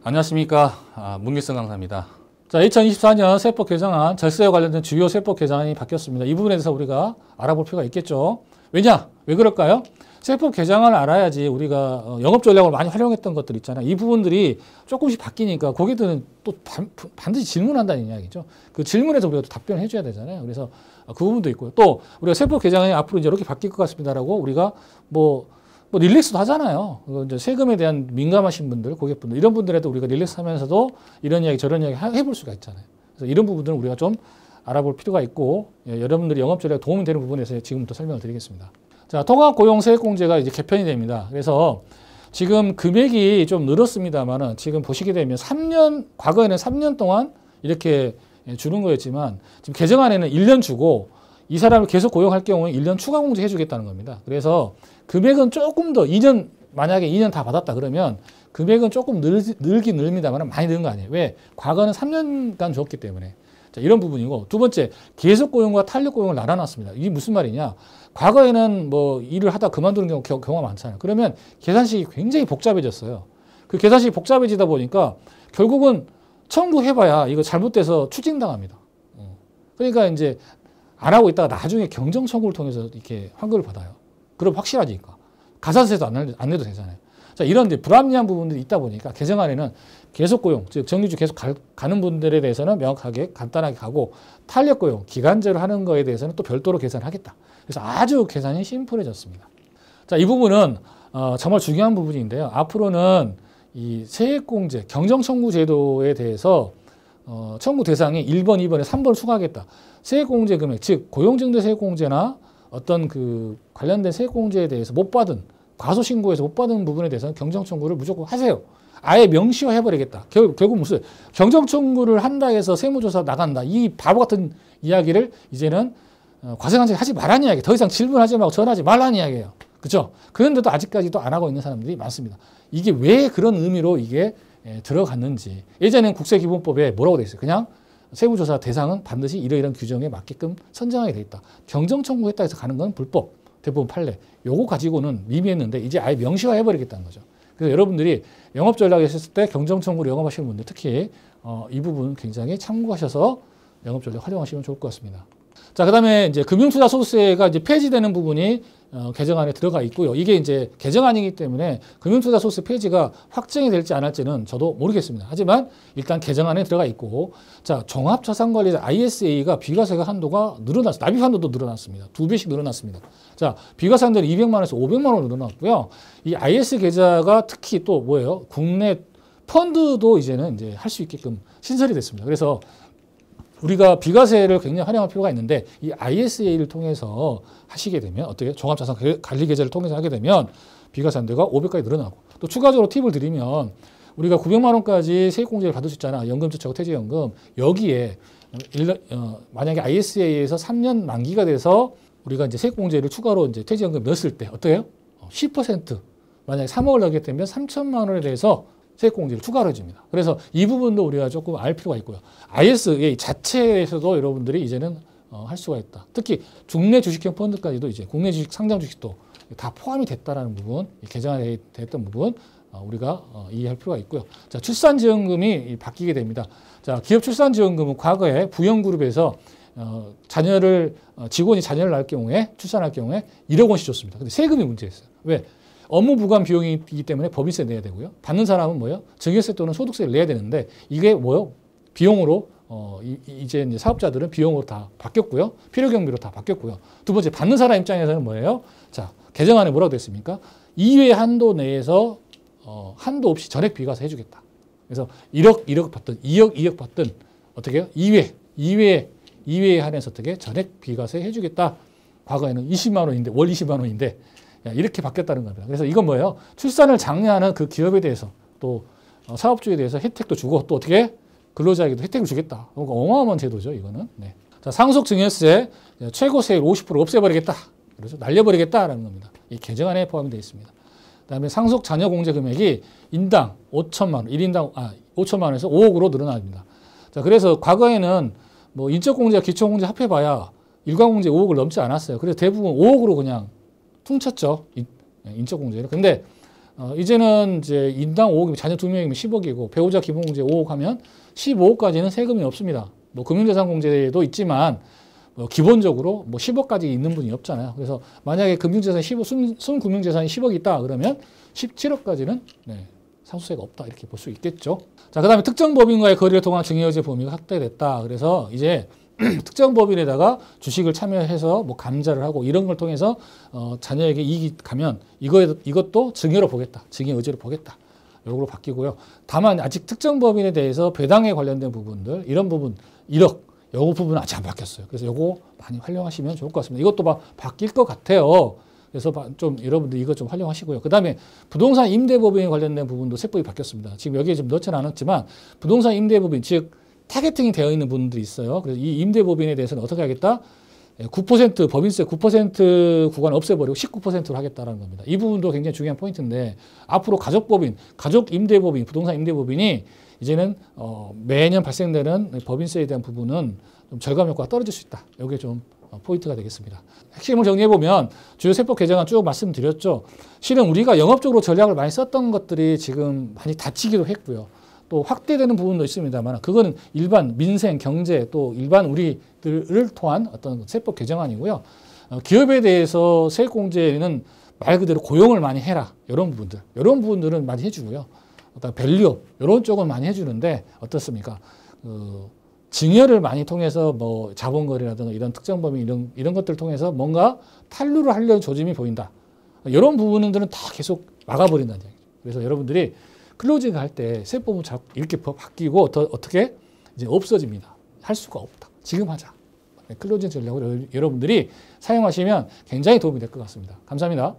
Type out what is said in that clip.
안녕하십니까. 문길성 강사입니다. 자, 2024년 세법 개정안, 절세와 관련된 주요 세법 개정안이 바뀌었습니다. 이 부분에 대해서 우리가 알아볼 필요가 있겠죠. 왜냐? 왜 그럴까요? 세법 개정안을 알아야지 우리가 영업 전략을 많이 활용했던 것들 있잖아요. 이 부분들이 조금씩 바뀌니까 고객들은 또 반드시 질문한다는 이야기죠. 그 질문에서 우리가 또 답변을 해줘야 되잖아요. 그래서 그 부분도 있고요. 또 우리가 세법 개정안이 앞으로 이제 이렇게 바뀔 것 같습니다라고 우리가 뭐 릴렉스도 하잖아요. 이제 세금에 대한 민감하신 분들, 고객분들, 이런 분들에도 우리가 릴렉스 하면서도 이런 이야기, 저런 이야기 해볼 수가 있잖아요. 그래서 이런 부분들은 우리가 좀 알아볼 필요가 있고, 여러분들이 영업 전략에 도움이 되는 부분에서 지금부터 설명을 드리겠습니다. 자, 통합고용세액공제가 이제 개편이 됩니다. 그래서 지금 금액이 좀 늘었습니다만은 지금 보시게 되면 과거에는 3년 동안 이렇게 주는 거였지만 지금 개정안에는 1년 주고 이 사람을 계속 고용할 경우에 1년 추가 공제 해주겠다는 겁니다. 그래서 금액은 조금 더 만약에 2년 다 받았다 그러면 금액은 조금 늘긴 늡니다만 많이 는 거 아니에요. 왜? 과거는 3년간 줬기 때문에. 자, 이런 부분이고, 두 번째, 계속 고용과 탄력 고용을 나눠놨습니다. 이게 무슨 말이냐? 과거에는 뭐 일을 하다 그만두는 경우가 많잖아요. 그러면 계산식이 굉장히 복잡해졌어요. 그 계산식이 복잡해지다 보니까 결국은 청구해봐야 이거 잘못돼서 추징당합니다. 그러니까 이제 안 하고 있다가 나중에 경정 청구를 통해서 이렇게 환급을 받아요. 그럼 확실하니까. 가산세도 안 내도 되잖아요. 자, 이런 불합리한 부분들이 있다 보니까 개정안에는 계속 고용, 즉 정규직 계속 가는 분들에 대해서는 명확하게 간단하게 가고 탄력 고용, 기간제로 하는 거에 대해서는 또 별도로 계산하겠다. 그래서 아주 계산이 심플해졌습니다. 자, 이 부분은 정말 중요한 부분인데요. 앞으로는 이 세액공제, 경정청구 제도에 대해서 청구 대상이 1번, 2번에 3번을 추가하겠다. 세액공제 금액, 즉 고용증대 세액공제나 어떤 그 관련된 세액공제에 대해서 못 받은, 과소신고에서 못 받은 부분에 대해서는 경정청구를 무조건 하세요. 아예 명시화 해버리겠다. 결국 무슨 경정청구를 한다 해서 세무조사 나간다. 이 바보 같은 이야기를 이제는 과세관청이 하지 말라는 이야기. 더 이상 질문하지 말고 전하지 말라는 이야기예요. 그렇죠? 그런데도 아직까지도 안 하고 있는 사람들이 많습니다. 이게 왜 그런 의미로 이게 들어갔는지. 예전에는 국세기본법에 뭐라고 돼 있어요? 그냥 세무조사 대상은 반드시 이러이러한 규정에 맞게끔 선정하게 돼 있다. 경정청구했다 해서 가는 건 불법. 대부분 판례. 요거 가지고는 미미했는데 이제 아예 명시화 해버리겠다는 거죠. 그래서 여러분들이 영업 전략에 있었을 때 경정청구를 영업하시는 분들 특히 이 부분 굉장히 참고하셔서 영업 전략 활용하시면 좋을 것 같습니다. 자, 그다음에 이제 금융투자소득세가 이제 폐지되는 부분이 개정안에 들어가 있고요. 이게 이제 개정안이기 때문에 금융투자소득세 폐지가 확정이 될지 안 할지는 저도 모르겠습니다. 하지만 일단 개정안에 들어가 있고, 자, 종합자산관리자 ISA가 비과세가 한도가 늘어났습니다. 납입 한도도 늘어났습니다. 2배씩 늘어났습니다. 자, 비과세 한도는 200만 원에서 500만 원으로 늘어났고요. 이 IS 계좌가 특히 또 뭐예요? 국내 펀드도 이제는 이제 할 수 있게끔 신설이 됐습니다. 그래서 우리가 비과세를 굉장히 활용할 필요가 있는데 이 ISA를 통해서 하시게 되면 어떻게 종합자산관리계좌를 통해서 하게 되면 비과세 한도가 500까지 늘어나고, 또 추가적으로 팁을 드리면 우리가 900만 원까지 세액공제를 받을 수 있잖아. 연금저축 퇴직연금. 여기에 만약에 ISA에서 3년 만기가 돼서 우리가 이제 세액공제를 추가로 이제 퇴직연금 넣었을 때 어떻게 해요? 10% 만약에 3억을 넣게 되면 3천만 원에 대해서 세액공제를 추가로 해줍니다. 그래서 이 부분도 우리가 조금 알 필요가 있고요. ISA 자체에서도 여러분들이 이제는 할 수가 있다. 특히 중내 주식형 펀드까지도 이제 국내 주식 상장 주식도 다 포함이 됐다라는 부분, 개정안에 됐던 부분 우리가 이해할 필요가 있고요. 자, 출산지원금이 바뀌게 됩니다. 자, 기업 출산지원금은 과거에 부영그룹에서 직원이 자녀를 낳을 경우에, 출산할 경우에 1억 원씩 줬습니다. 근데 세금이 문제였어요. 왜? 업무 부관 비용이기 때문에 법인세 내야 되고요. 받는 사람은 뭐예요? 증여세 또는 소득세를 내야 되는데 이게 뭐요? 비용으로 이제 사업자들은 비용으로 다 바뀌었고요. 필요경비로 다 바뀌었고요. 두 번째, 받는 사람 입장에서는 뭐예요? 자, 개정안에 뭐라고 됐습니까? 2회 한도 내에서 한도 없이 전액 비과세 해주겠다. 그래서 1억 받든 2억 받든 어떻게 해요? 2회에 한해서 어떻게 전액 비과세 해주겠다. 과거에는 20만 원인데 월 20만 원인데 이렇게 바뀌었다는 겁니다. 그래서 이건 뭐예요? 출산을 장려하는 그 기업에 대해서 또 사업주에 대해서 혜택도 주고 또 어떻게 근로자에게도 혜택을 주겠다. 그러니까 어마어마한 제도죠, 이거는. 네. 자, 상속증여세 최고 세율 50% 없애버리겠다. 그래서 날려버리겠다라는 겁니다. 이 개정안에 포함이 되어 있습니다. 그다음에 상속 자녀 공제 금액이 인당 5천만 원, 1인당 5천만 원에서 5억으로 늘어납니다. 자, 그래서 과거에는 뭐 인적공제와 기초공제 합해봐야 일괄공제 5억을 넘지 않았어요. 그래서 대부분 5억으로 그냥 퉁쳤죠. 인적공제를. 근데 이제는 이제 인당 5억이면 자녀 2명이면 10억이고 배우자 기본공제 5억 하면 15억까지는 세금이 없습니다. 뭐 금융자산공제도 있지만 뭐 기본적으로 뭐 10억까지 있는 분이 없잖아요. 그래서 만약에 금융재산이 15, 순금융재산이 10억 있다 그러면 17억까지는 상수세가 없다 이렇게 볼 수 있겠죠. 자, 그다음에 특정 법인과의 거래를 통한 증여의제 범위가 확대됐다. 그래서 이제 특정 법인에다가 주식을 참여해서 뭐 감자를 하고 이런 걸 통해서 자녀에게 이익이 가면 이것도 증여로 보겠다. 증여 의제로 보겠다. 요걸로 바뀌고요. 다만 아직 특정 법인에 대해서 배당에 관련된 부분들 이런 부분 1억 요거 부분은 아직 안 바뀌었어요. 그래서 요거 많이 활용하시면 좋을 것 같습니다. 이것도 바뀔 것 같아요. 그래서 좀 여러분들 이거 좀 활용하시고요. 그 다음에 부동산 임대법인에 관련된 부분도 세법이 바뀌었습니다. 지금 여기에 좀 넣지는 않았지만 부동산 임대법인 즉 타겟팅이 되어 있는 분들이 있어요. 그래서 이 임대법인에 대해서는 어떻게 하겠다? 9% 법인세 9% 구간 없애버리고 19%로 하겠다라는 겁니다. 이 부분도 굉장히 중요한 포인트인데 앞으로 가족법인, 가족 임대법인, 부동산 임대법인이 이제는 매년 발생되는 법인세에 대한 부분은 좀 절감 효과가 떨어질 수 있다. 이게 좀 포인트가 되겠습니다. 핵심을 정리해보면 주요 세법 개정안 쭉 말씀드렸죠. 실은 우리가 영업적으로 전략을 많이 썼던 것들이 지금 많이 닫히기도 했고요. 또 확대되는 부분도 있습니다만 그거는 일반 민생, 경제 또 일반 우리들을 통한 어떤 세법 개정안이고요. 기업에 대해서 세액공제는 말 그대로 고용을 많이 해라. 이런 부분들은 많이 해주고요. 어떤 밸류업 이런 쪽은 많이 해주는데 어떻습니까? 증여를 많이 통해서 뭐 자본거래라든가 이런 특정 범위 이런 것들을 통해서 뭔가 탈루를 하려는 조짐이 보인다. 이런 부분들은 다 계속 막아버린다는 얘기죠. 그래서 여러분들이 클로징 할 때 세법은 이렇게 바뀌고 어떻게 이제 없어집니다. 할 수가 없다. 지금 하자. 클로징 전략을 여러분들이 사용하시면 굉장히 도움이 될 것 같습니다. 감사합니다.